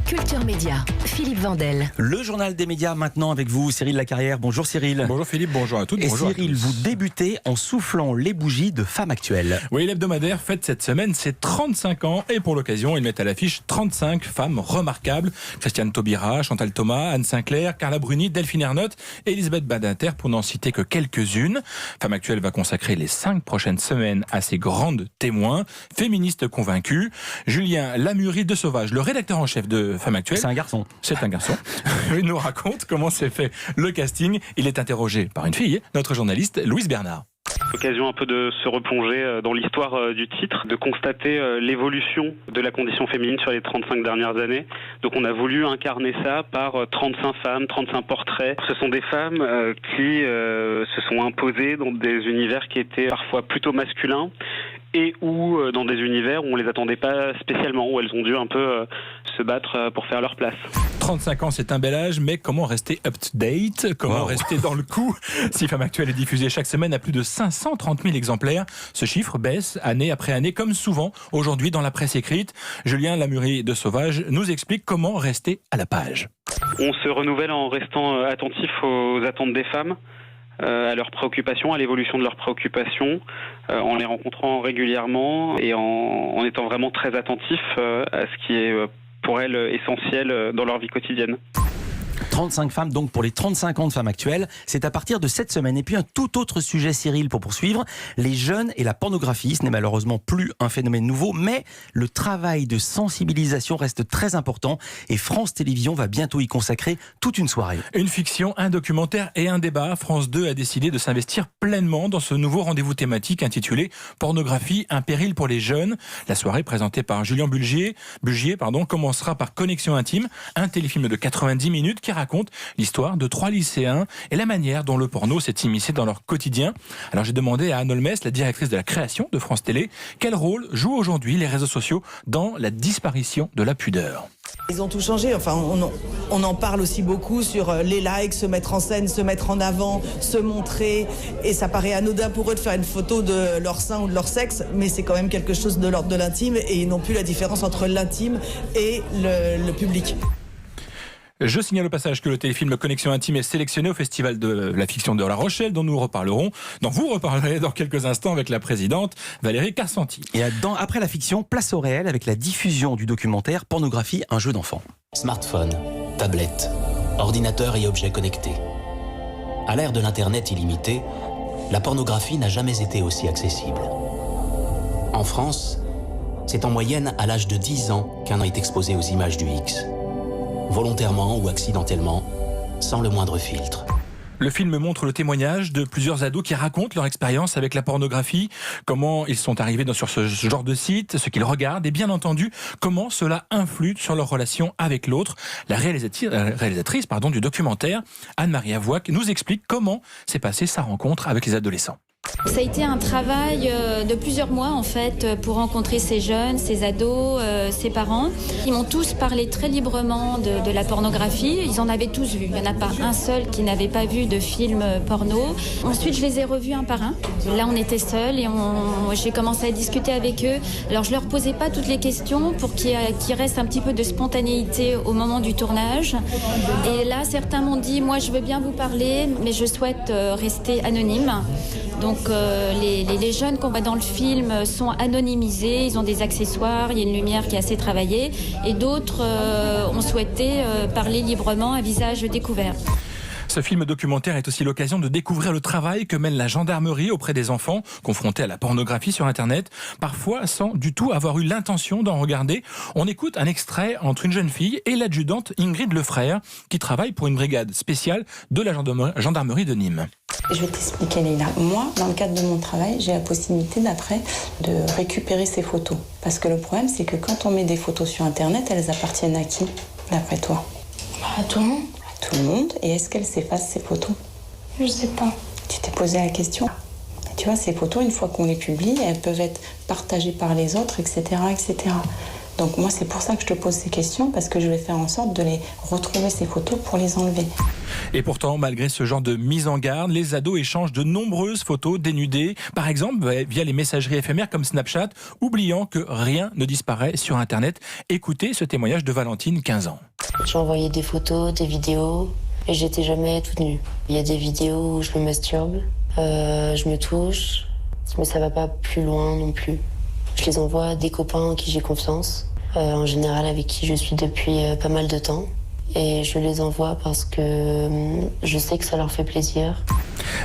Culture Média, Philippe Vandel. Le journal des médias maintenant avec vous, Cyril Lacarrière. Bonjour Cyril. Bonjour Philippe, bonjour à toutes. Et bonjour Cyril, à tous. vous débutez en soufflant les bougies de Femme Actuelle. Oui, l'hebdomadaire fête cette semaine ses 35 ans et pour l'occasion, ils mettent à l'affiche 35 femmes remarquables. Christiane Taubira, Chantal Thomas, Anne Sinclair, Carla Bruni, Delphine Ernotte et Elisabeth Badinter pour n'en citer que quelques-unes. Femme Actuelle va consacrer les 5 prochaines semaines à ses grandes témoins, féministes convaincus. Julien Lamuri de Sauvage, le rédacteur en chef de Femme Actuelle. C'est un garçon. C'est un garçon. Il nous raconte comment s'est fait le casting. Il est interrogé par une fille, notre journaliste Louise Bernard. L'occasion un peu de se replonger dans l'histoire du titre, de constater l'évolution de la condition féminine sur les 35 dernières années. Donc on a voulu incarner ça par 35 femmes, 35 portraits. Ce sont des femmes qui se sont imposées dans des univers qui étaient parfois plutôt masculins et ou dans des univers où on les attendait pas spécialement, où elles ont dû un peu se battre pour faire leur place. 35 ans, c'est un bel âge, mais comment rester up-to-date? Comment rester dans le coup? Si Femme Actuelle est diffusée chaque semaine à plus de 530 000 exemplaires, ce chiffre baisse année après année, comme souvent aujourd'hui dans la presse écrite. Julien Lamuri de Sauvage nous explique comment rester à la page. On se renouvelle en restant attentif aux attentes des femmes, à leurs préoccupations, à l'évolution de leurs préoccupations, en les rencontrant régulièrement et en étant vraiment très attentif à ce qui est pour elles essentiel dans leur vie quotidienne. 35 femmes donc pour les 35 ans de Femme Actuelle. C'est à partir de cette semaine. Et puis un tout autre sujet, Cyril, pour poursuivre. Les jeunes et la pornographie, ce n'est malheureusement plus un phénomène nouveau, mais le travail de sensibilisation reste très important et France Télévisions va bientôt y consacrer toute une soirée. Une fiction, un documentaire et un débat. France 2 a décidé de s'investir pleinement dans ce nouveau rendez-vous thématique intitulé Pornographie, un péril pour les jeunes. La soirée présentée par Julien Bulgier, commencera par Connexion intime, un téléfilm de 90 minutes qui raconte l'histoire de 3 lycéens et la manière dont le porno s'est immiscé dans leur quotidien. Alors j'ai demandé à Anne Olmès, la directrice de la création de France Télé, quel rôle jouent aujourd'hui les réseaux sociaux dans la disparition de la pudeur. Ils ont tout changé, enfin on en parle aussi beaucoup sur les likes, se mettre en scène, se mettre en avant, se montrer, et ça paraît anodin pour eux de faire une photo de leur sein ou de leur sexe, mais c'est quand même quelque chose de l'ordre de l'intime et ils n'ont plus la différence entre l'intime et le public. Je signale au passage que le téléfilm Connexion intime est sélectionné au Festival de la fiction de La Rochelle, dont vous reparlerez dans quelques instants avec la présidente Valérie Carcenti. Et après la fiction, place au réel avec la diffusion du documentaire Pornographie, un jeu d'enfant. Smartphone, tablette, ordinateur et objets connectés. À l'ère de l'Internet illimité, la pornographie n'a jamais été aussi accessible. En France, c'est en moyenne à l'âge de 10 ans qu'un est exposé aux images du X. Volontairement ou accidentellement, sans le moindre filtre. Le film montre le témoignage de plusieurs ados qui racontent leur expérience avec la pornographie, comment ils sont arrivés sur ce genre de site, ce qu'ils regardent et bien entendu comment cela influe sur leur relation avec l'autre. La réalisatrice du documentaire, Anne-Marie Avouac, nous explique comment s'est passée sa rencontre avec les adolescents. Ça a été un travail de plusieurs mois en fait pour rencontrer ces jeunes, ces ados, ces parents. Ils m'ont tous parlé très librement de la pornographie. Ils en avaient tous vu. Il n'y en a pas un seul qui n'avait pas vu de film porno. Ensuite, je les ai revus un par un. Là, on était seuls et j'ai commencé à discuter avec eux. Alors, je leur posais pas toutes les questions pour qu'il reste un petit peu de spontanéité au moment du tournage. Et là, certains m'ont dit, moi, je veux bien vous parler, mais je souhaite rester anonyme. Donc les jeunes qu'on voit dans le film sont anonymisés, ils ont des accessoires, il y a une lumière qui est assez travaillée et d'autres ont souhaité parler librement à visage découvert. Ce film documentaire est aussi l'occasion de découvrir le travail que mène la gendarmerie auprès des enfants confrontés à la pornographie sur Internet, parfois sans du tout avoir eu l'intention d'en regarder. On écoute un extrait entre une jeune fille et l'adjudante Ingrid Lefrère, qui travaille pour une brigade spéciale de la gendarmerie de Nîmes. Je vais t'expliquer, Leïla. Moi, dans le cadre de mon travail, j'ai la possibilité d'après de récupérer ces photos. Parce que le problème, c'est que quand on met des photos sur Internet, elles appartiennent à qui, d'après toi? À tout le monde. À tout le monde. Et est-ce qu'elles s'effacent, ces photos? Je sais pas. Tu t'es posé la question? Tu vois, ces photos, une fois qu'on les publie, elles peuvent être partagées par les autres, etc., etc. Donc moi, c'est pour ça que je te pose ces questions, parce que je vais faire en sorte de les retrouver, ces photos, pour les enlever. Et pourtant, malgré ce genre de mise en garde, les ados échangent de nombreuses photos dénudées, par exemple via les messageries éphémères comme Snapchat, oubliant que rien ne disparaît sur Internet. Écoutez ce témoignage de Valentine, 15 ans. J'ai envoyé des photos, des vidéos, et j'étais jamais toute nue. Il y a des vidéos où je me masturbe, je me touche, mais ça va pas plus loin non plus. Je les envoie à des copains en qui j'ai confiance, en général avec qui je suis depuis pas mal de temps. Et je les envoie parce que je sais que ça leur fait plaisir.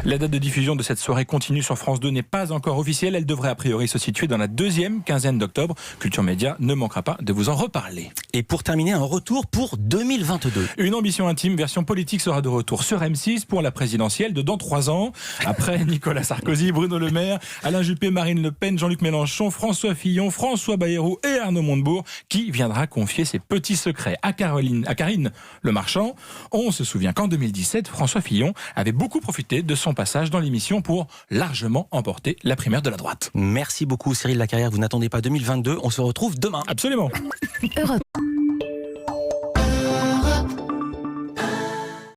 La date de diffusion de cette soirée continue sur France 2 n'est pas encore officielle. Elle devrait a priori se situer dans la deuxième quinzaine d'octobre. Culture Média ne manquera pas de vous en reparler. Et pour terminer, un retour pour 2022. Une ambition intime, version politique, sera de retour sur M6 pour la présidentielle de dans 3 ans. Après Nicolas Sarkozy, Bruno Le Maire, Alain Juppé, Marine Le Pen, Jean-Luc Mélenchon, François Fillon, François Bayrou et Arnaud Montebourg, qui viendra confier ses petits secrets à Karine Le Marchand. On se souvient qu'en 2017, François Fillon avait beaucoup profité de son passage dans l'émission pour largement emporter la primaire de la droite. Merci beaucoup Cyril Lacarrière, vous n'attendez pas 2022, on se retrouve demain. Absolument. Europe